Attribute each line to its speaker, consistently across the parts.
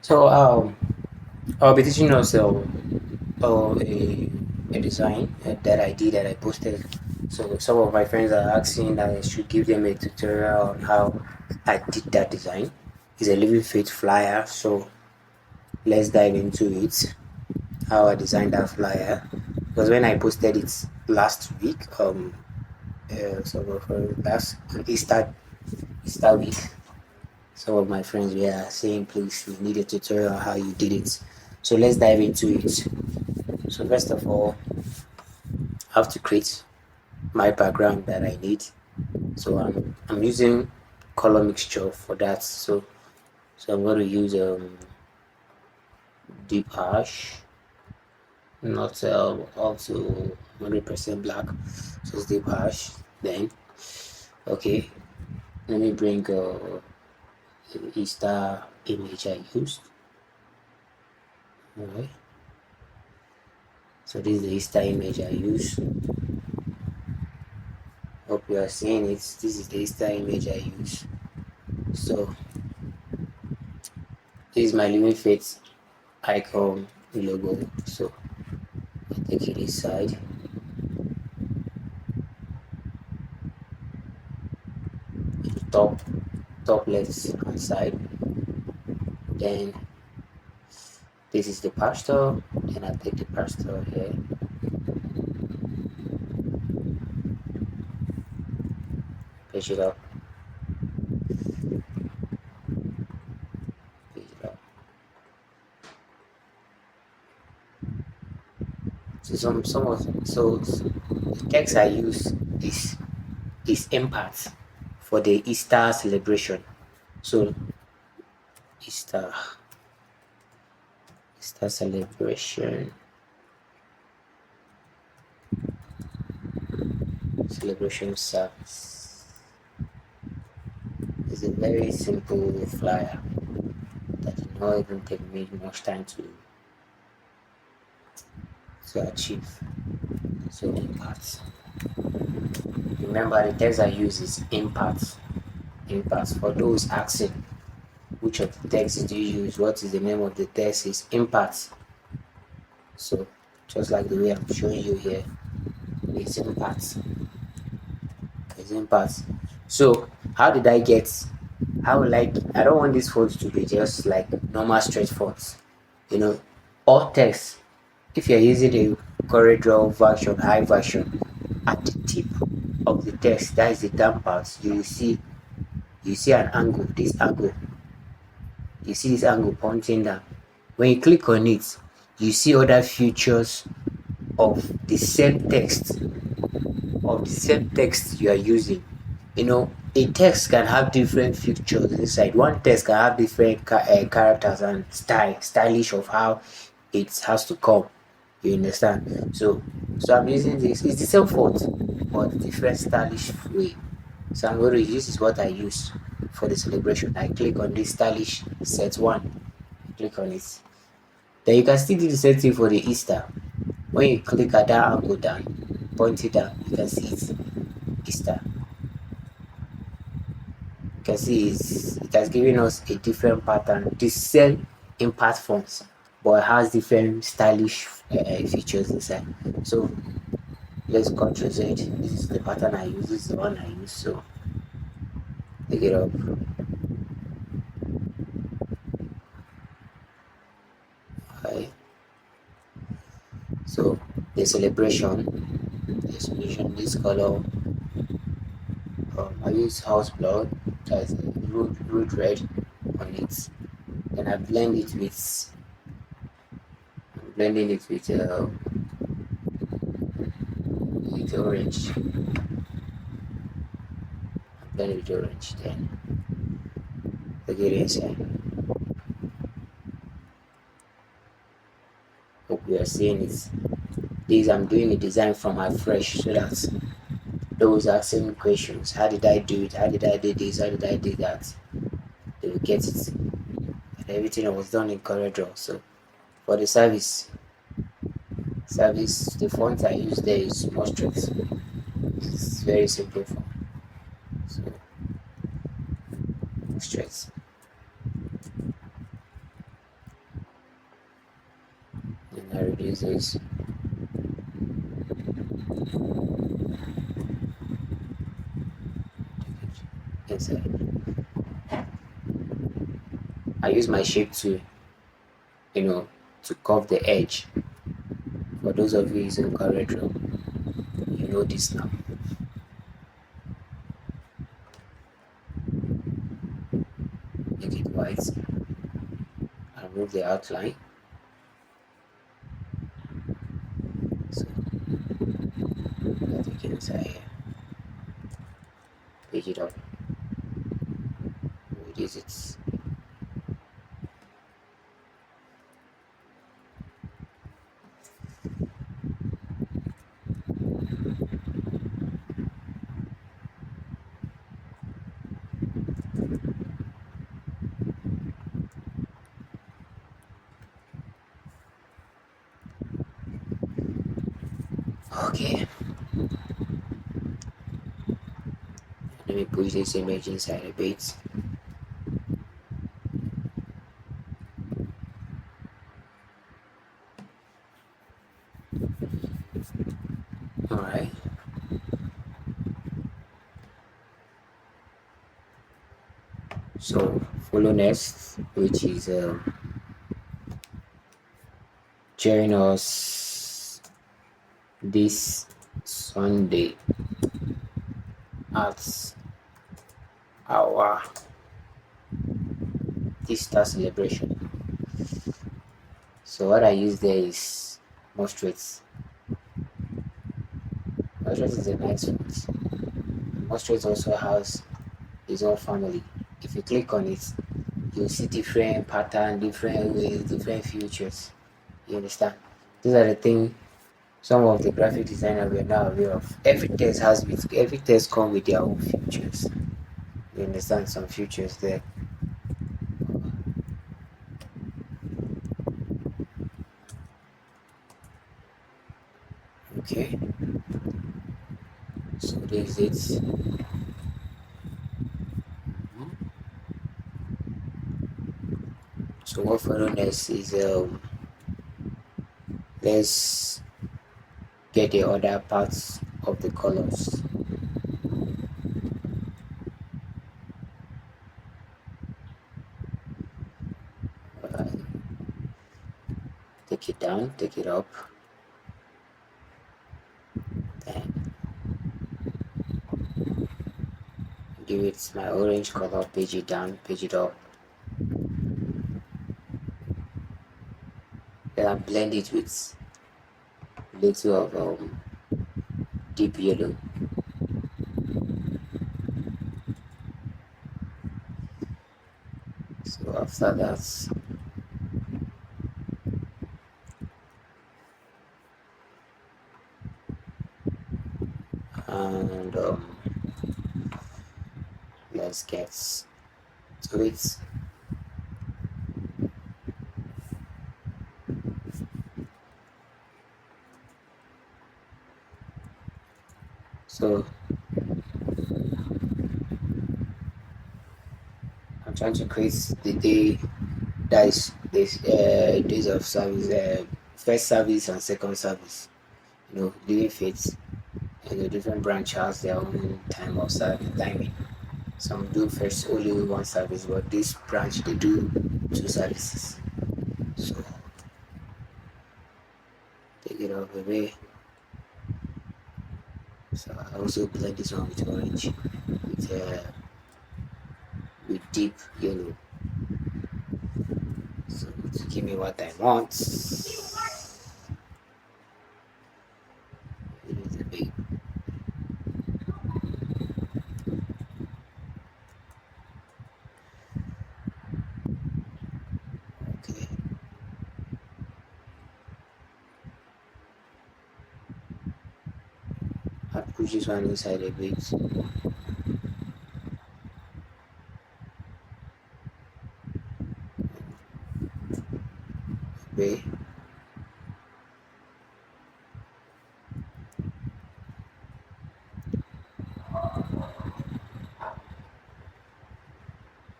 Speaker 1: So I'll be teaching us a design that I did that I posted. So some of my friends are asking that I should give them a tutorial on how I did that design. It's a living faith flyer, so let's dive into it. How I designed that flyer, because when I posted it last week, so for last Easter week, some of my friends were saying, please, we need a tutorial on how you did it. So let's dive into it. So first of all, I have to create my background that I need. So I'm using color mixture for that. So I'm going to use deep ash, not also 100% black. So it's deep ash. Then okay, let me bring the Easter image I used. Alright. So this is the Easter image I use. Hope you are seeing it. This is the Easter image I use. So this is my Living Faith icon logo. So I take it this side. Top left hand side. Then this is the pastor. Then I take the pastor here. Push it up. Push it up. So the text I use is impact for the Easter celebration. So Easter celebration service. It's a very simple flyer that did not even take me much time to achieve. So impact. Remember the text I use is impact. Impact. For those asking which of the texts do you use, what is the name of the text, is impact. So just like the way I'm showing you here, it's impact. It's impact. So how did I get? How like I don't want this font to be just like normal straight fonts. You know, all text. If you're using a CorelDRAW version, high version, at the tip of the text, that is the down part, you see an angle. This angle, you see this angle pointing down. When you click on it, you see other features of the same text you are using. You know, a text can have different features inside. One text can have different characters and stylish of how it has to come. You understand? So I'm using this. It's the same font, but different stylish way. So I'm going to use is what I use for the celebration. I click on this stylish set one. Click on it. Then you can still do the same thing for the Easter. When you click at that angle down, point it down, you can see it's Easter. You can see it has given us a different pattern. The same impact fonts, but it has different stylish features inside. So let's Ctrl Z. This is the pattern I use. This is the one I use. So pick it up. Okay. So the celebration, this color. I use house blood, that's root red on it. Then I blend it with I'm blending it with orange. I blend it with orange. Then take it inside. Hope you are seeing it. This I'm doing a design from my fresh, so that those asking questions, how did I do it? How did I do this? How did I do that? They will get it. And everything was done in CorelDRAW. So for the service, the font I use there is Mostrix. It's very simple font. So Mostrix. I reduce this. Inside. I use my shape to, to curve the edge. For those of you using CorelDRAW, you know this now. Make it white and remove the outline. So I take it inside here. Pick it up. Reduce it. Okay. Let me push this image inside a bit. Alright. So follow next, which is join us this Sunday at our Easter celebration. So what I use there is Mostrates. Mostrates is a nice font. Mostrates also has its own family. If you click on it, you'll see different pattern, different ways, different features. You understand? These are the things some of the graphic designers were now aware of. Every test come with their own features. You understand some features there. Okay. So this is it. So what follow next is let's get the other parts of the colors. Take it down, take it up, then give it my orange color, page it down, page it up, then I blend it with little of deep yellow. So after that, and let's get to it. So I'm trying to create the day that is this days of service, first service and second service. Living faiths and the different branch has their own time of service timing. Some do first only one service, but this branch they do two services. So take it off away. So I also blend this one with orange, with deep yellow. So to give me what I want. It is a big. Okay. I push this one inside a bit. Okay.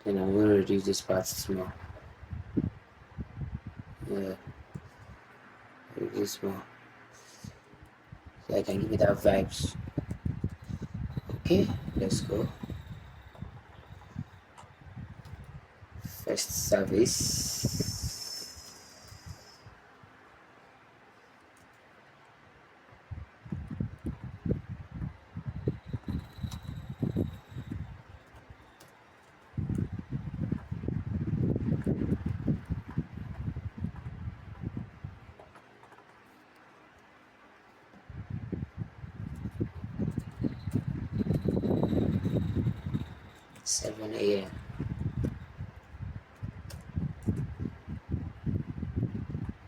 Speaker 1: Then I'm going to reduce this part small. Yeah. this more so I can give it that vibes. Okay, let's go. First service. 7 a.m.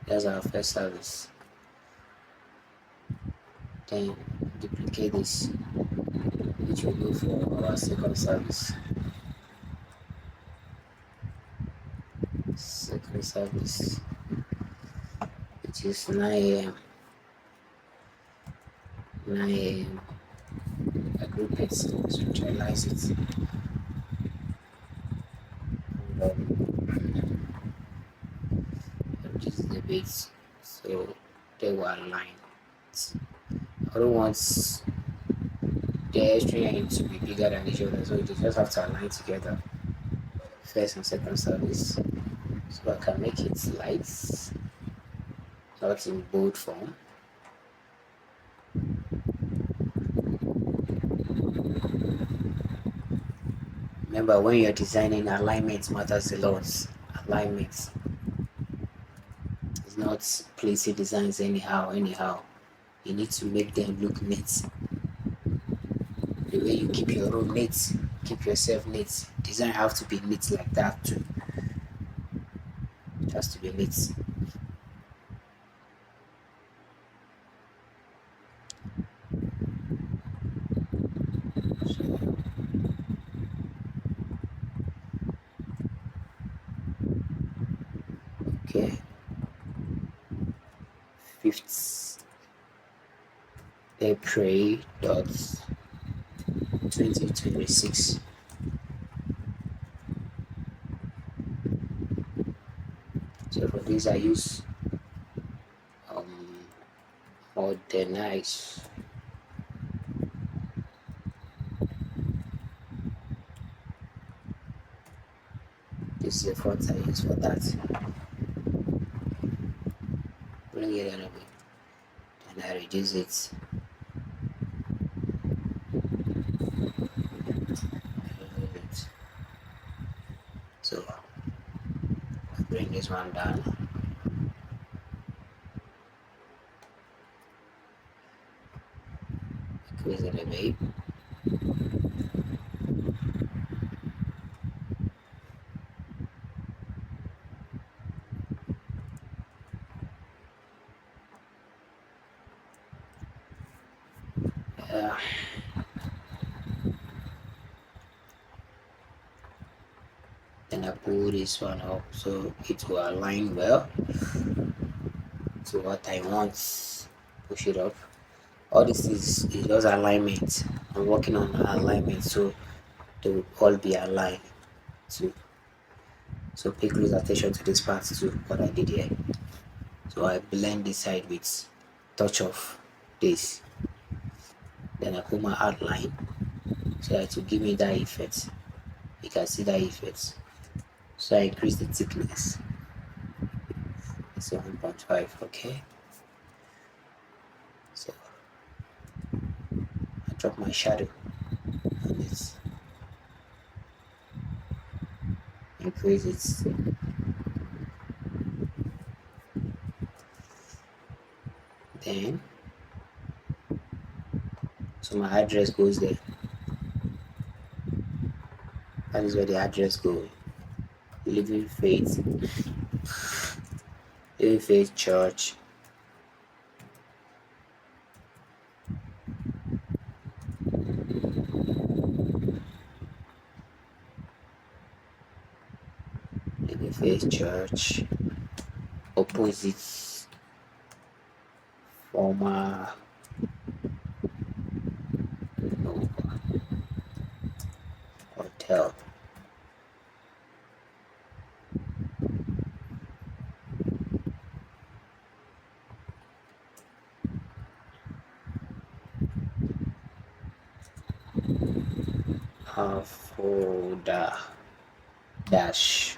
Speaker 1: That's our first service. Then duplicate this, which will go for our second service. Second service, which is 9 a.m. 9 a.m. I group it, centralize it. This is the base, so they will align. I don't want the extra end to be bigger than each other, so they just have to align together. First and second service, so I can make it light, not in bold form. Remember, when you're designing, alignment matters a lot. Alignment. It's not placing designs anyhow. You need to make them look neat. The way you keep your room neat, keep yourself neat. Design have to be neat like that too. It has to be neat. Okay. 5th April 2026. So for this I use Modernize. This is the font I use for that. Bring it anyway, and I reduce it. So I bring this one down. Increase it a bit. Then I pull this one up so it will align well to what I want. Push it up. All this is just alignment. I'm working on alignment so they will all be aligned too. So pay close attention to this part too, what I did here. So I blend this side with touch of this. Then I put my outline so that to give me that effect. You can see that effect. So I increase the thickness. It's 1.5, okay? So I drop my shadow on this. Increase it. Then so my address goes there. That is where the address goes. Living Faith Church. Living Faith Church. Opposite former hotel. folder dash.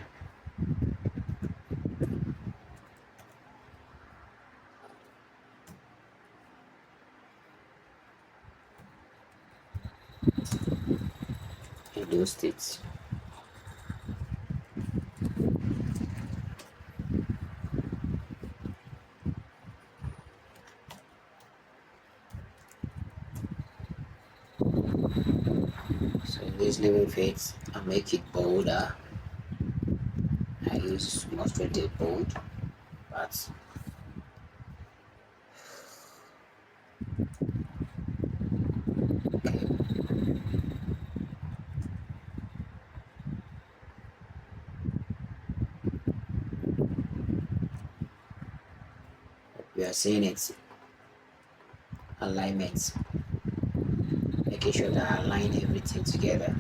Speaker 1: Edo State. So in this living phase, I make it bolder. I use illustrated bold, but okay. We are seeing it. Alignment, making sure that I align everything together.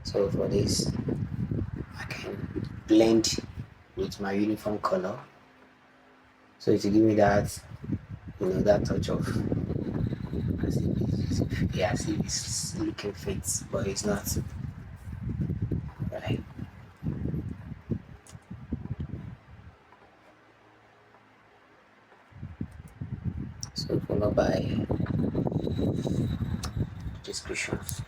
Speaker 1: So for this, I can blend with my uniform color. So to give me that, that touch of, as if it's looking fit, but it's not. Right. So followed by descriptions.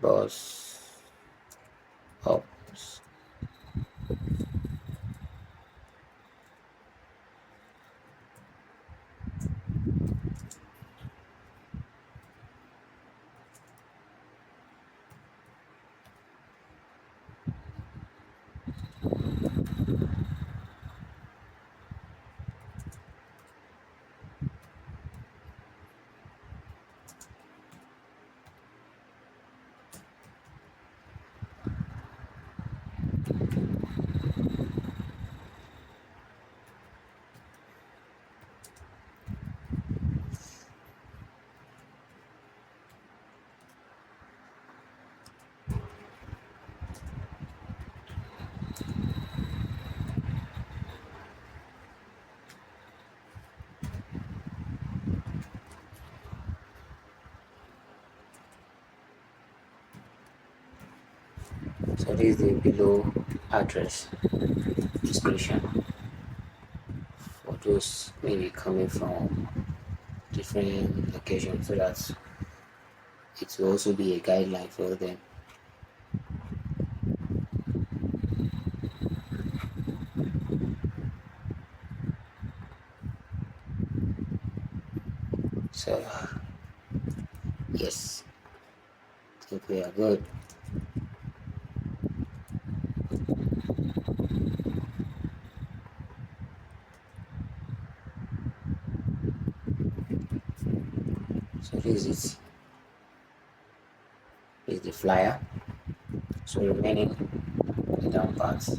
Speaker 1: Boss ups. So this is the below address description for those maybe coming from different locations, so that it will also be a guideline for them. So yes, I think we are good. So this is the flyer. So remaining the down parts,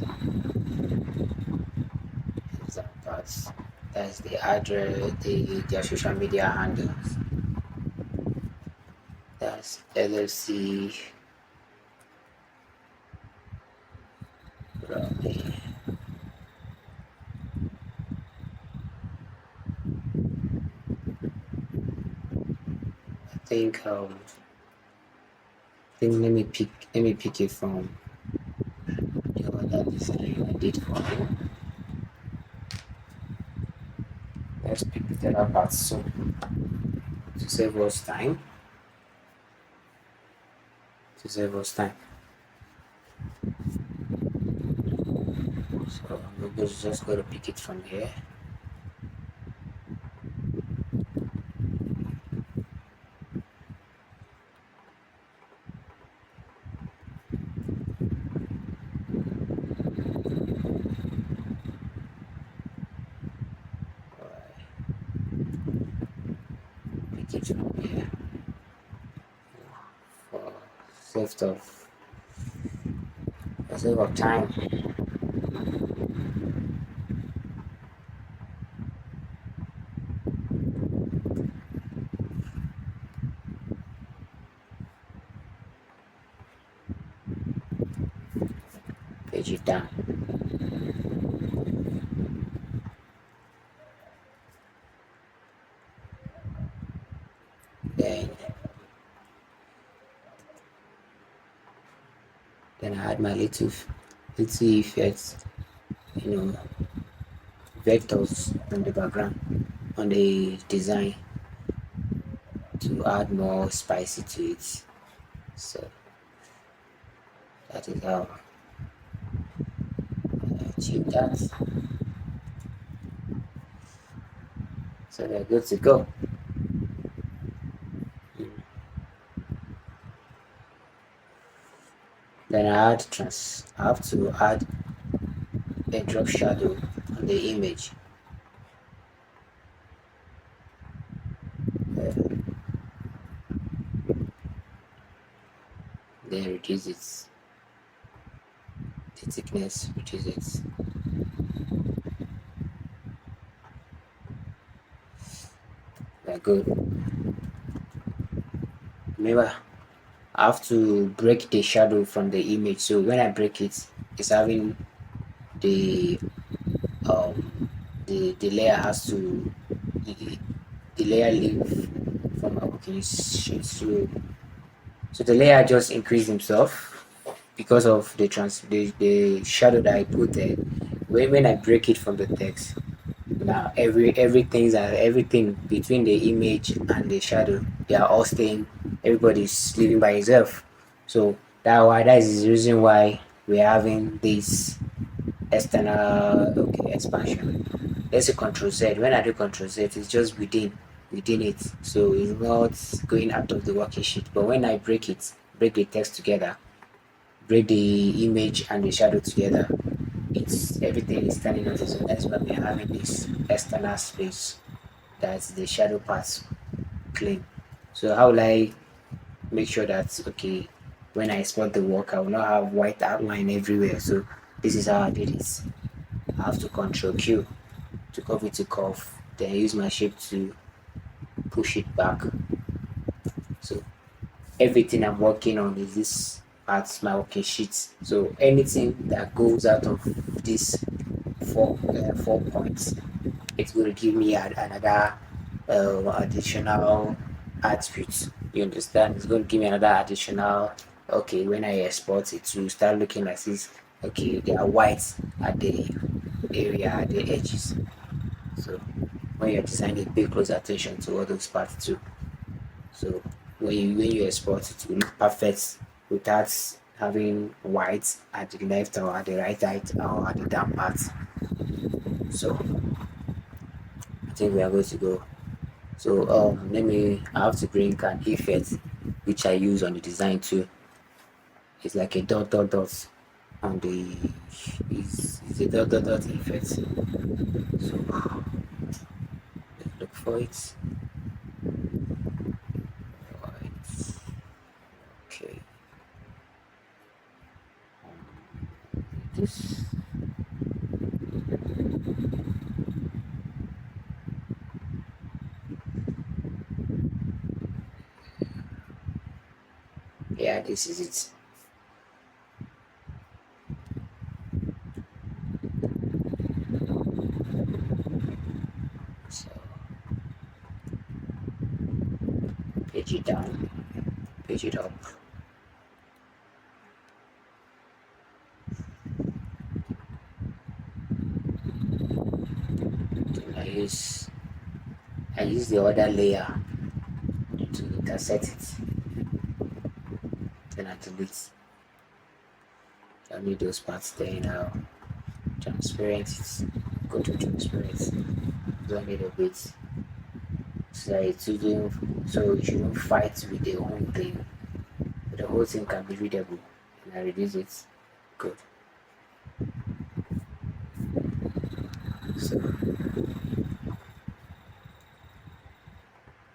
Speaker 1: that's the address, their social media handles. That's LLC Raleigh. Let me pick it from the other design I did for you. Let's pick the other parts, so to save us time. So we're just going to pick it from here. Pick it from here for sake of time. Page it down. then I add my little effects, you know, vectors on the background, on the design, to add more spicy to it. So that is how I achieve that. So we're good to go. Then I have to add a drop shadow on the image. Then reduce the thickness, reduce it. We're good. Remember, I have to break the shadow from the image. So when I break it, it's having the the layer has to the layer leave from my working sheet. So the layer just increased himself because of the shadow that I put there. When I break it from the text, now everything between the image and the shadow, they are all staying. Everybody's living by himself. So that is the reason why we're having this external expansion. Let's say Control Z. When I do Control Z, it's just within it, so it's not going out of the working sheet. But when I break the text together, break the image and the shadow together, it's everything is standing on its own. That's why we're having this external space, that's the shadow part clean. So how will I make sure that, okay, when I export the work, I will not have white outline everywhere? So this is how I did it. I have to Control Q to copy to curve, then use my shape to push it back. So everything I'm working on is this part, my working sheet. So anything that goes out of this 4 points, it's going to give me another additional attribute. You understand? It's going to give me another additional. Okay, when I export it to start looking like this, okay, they are white at the area, at the edges. So when you're designing, pay close attention to all those parts too. So when you export, it will look perfect without having white at the left or at the right side or at the down part. So I think we are going to go. So I have to bring an effect which I use on the design too. It's like a dot dot dot on the is a dot dot dot effect. So let's look for it. Right. Okay. This. Yeah, this is it. So page it down, page it up. Then I use the other layer to intersect it. Then I delete. I need those parts there now. Transparent. Go to transparent. Don't need a bit. So you shouldn't fight with the whole thing. The whole thing can be readable. And I reduce it. Good.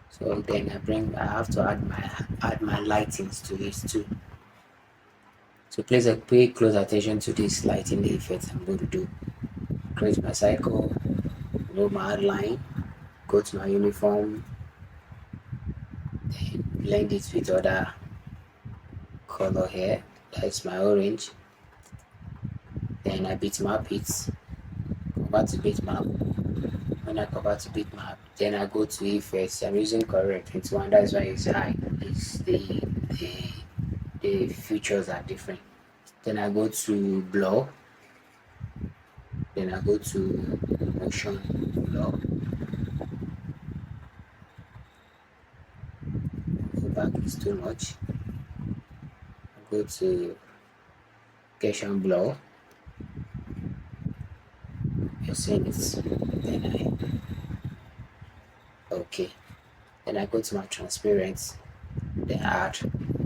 Speaker 1: So then I have to add my lightings to this too. So pay close attention to this lighting effect I'm going to do. Create my cycle, remove my outline, go to my uniform, then blend it with other color here. That's my orange. Then I bitmap it, convert to bitmap. When I convert to bitmap, Then I go to effects. I'm using correct 21. That's why it's high. It's the features are different. Then I go to blur. Then I go to motion blur. Go back is too much. I go to Gaussian blur. You're seeing it. Then okay. Then I go to my transparent. Then add.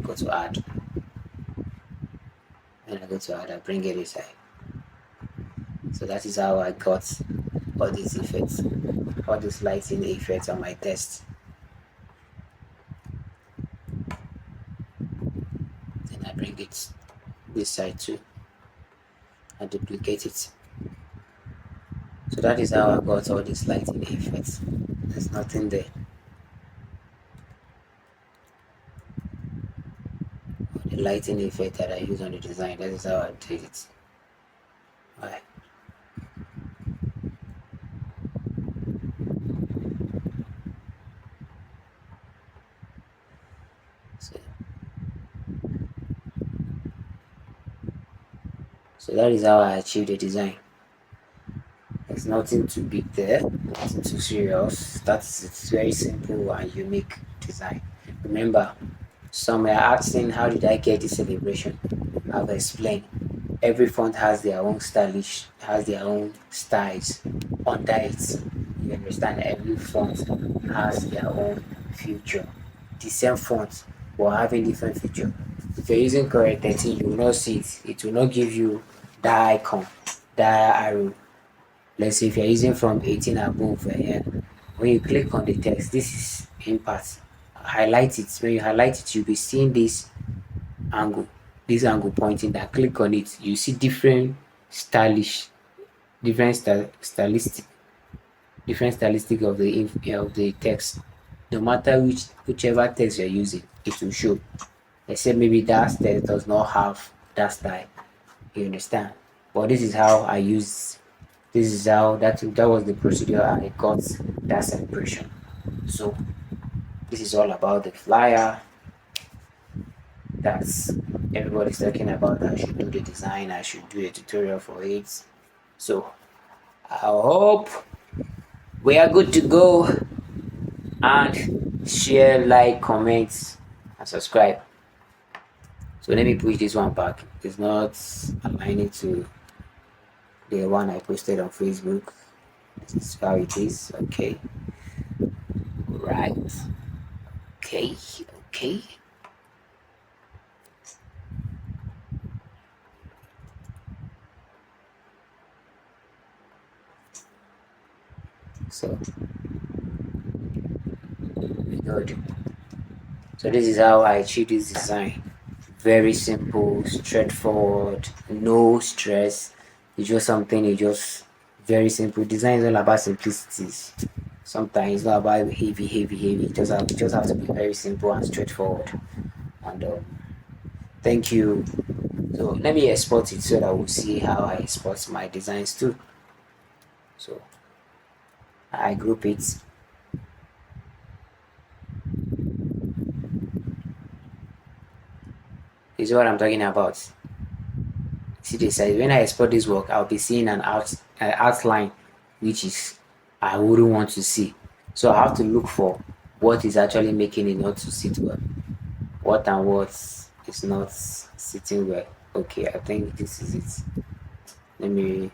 Speaker 1: Go to add. When I go to add, I bring it inside. So that is how I got all these effects, all these lighting effects on my test. Then I bring it this side too. I duplicate it. So that is how I got all these lighting effects. There's nothing there. The lighting effect that I use on the design, that is how I did it. Alright. So that is how I achieved the design. There's nothing too big there, nothing too serious. It's very simple and unique design. Remember, some are asking how did I get this celebration? I've explained. Every font has their own stylish, has their own styles under it. You understand? Every font has their own feature. The same font will have a different feature. If you're using Corel 13, you will not see it. It will not give you that icon, that arrow. Let's say if you're using from 18 above, when you click on the text, this is impact. Highlight it. When you highlight it, you'll be seeing this angle pointing. That click on it, you see different stylistic of the text. No matter whichever text you're using, it will show. Except maybe that text does not have that style. You understand? But this is how I use. This is how that was the procedure I got that celebration. So this is all about the flyer. That's everybody's talking about. I should do the design. I should do a tutorial for it. So I hope we are good to go. And share, like, comment, and subscribe. So let me push this one back. It's not aligning to the one I posted on Facebook. This is how it is. Okay. Right. Okay. So good. So this is how I achieve this design. Very simple, straightforward, no stress. It's just something. It's just very simple. Design is all about simplicity. Sometimes it's not about heavy. It just have to be very simple and straightforward. And thank you. So let me export it so that we'll see how I export my designs too. So I group it. This is what I'm talking about. See this, when I export this work, I'll be seeing an outline which is I wouldn't want to see. So I have to look for what is actually making it not to sit well. What and what is not sitting well. Okay, I think this is it. Let me.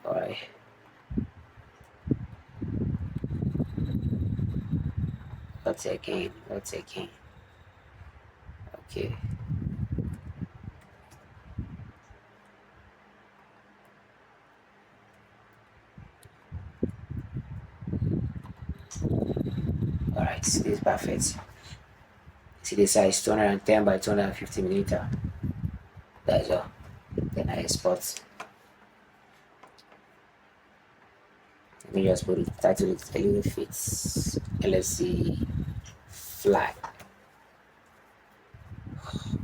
Speaker 1: Alright. What's again? Okay. Alright, this is perfect. See the size 210 by 250 millimeter. That's all. Then I export. Let me just put it, title it Elevate LFC flag.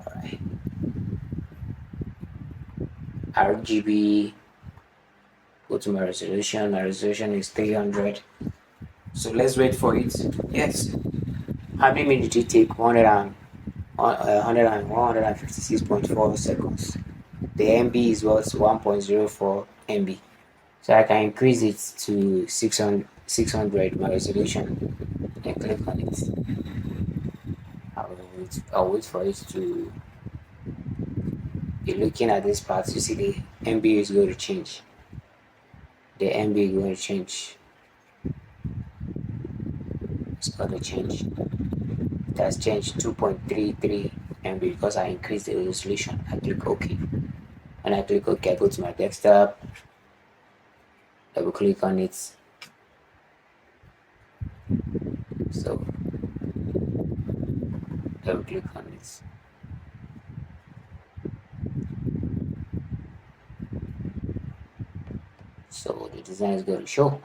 Speaker 1: Alright. RGB go to my resolution. My resolution is 300. So let's wait for it. Yes. How many minutes did it take? 156.4 seconds. The MB is what? 1.04 MB. So I can increase it to 600 my resolution, and click on it. I'll wait for it to be looking at this part. You see the MB is going to change. The MB is going to change. It's going to change. It has changed 2.33 MB because I increased the resolution. I click OK. When I click OK, I go to my desktop. Double click on it. So double click on it. So the design is going to show.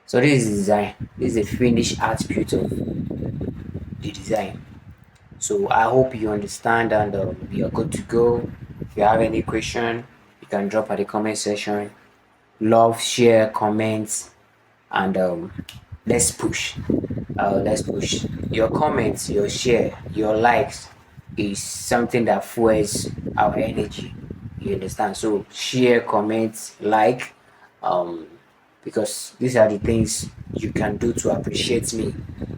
Speaker 1: So this is the design. This is a finished output of the design. So I hope you understand and you're good to go. If you have any question, you can drop at the comment section. Love, share, comments, and let's push. Let's push. Your comments, your share, your likes is something that fuels our energy. You understand? So share, comment, like, because these are the things you can do to appreciate me,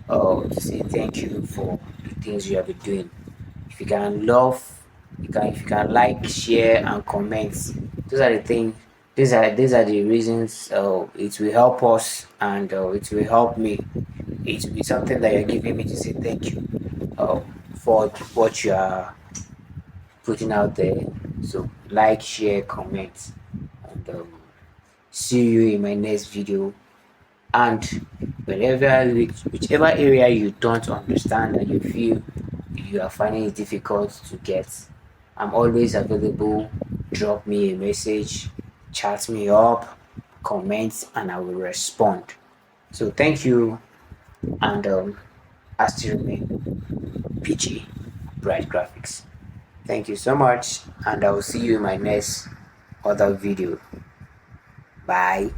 Speaker 1: or to say thank you for the things you have been doing. If you can love, if you can like, share, and comment, those are the things. These are the reasons. It will help us, and it will help me. It will be something that you're giving me to say thank you for what you are putting out there. So like, share, comment, and see you in my next video. And whichever area you don't understand and you feel you are finding it difficult to get, I'm always available. Drop me a message, chat me up, comment, and I will respond. So thank you, and I still remain PG Bright Graphics. Thank you so much, and I will see you in my next other video. Bye.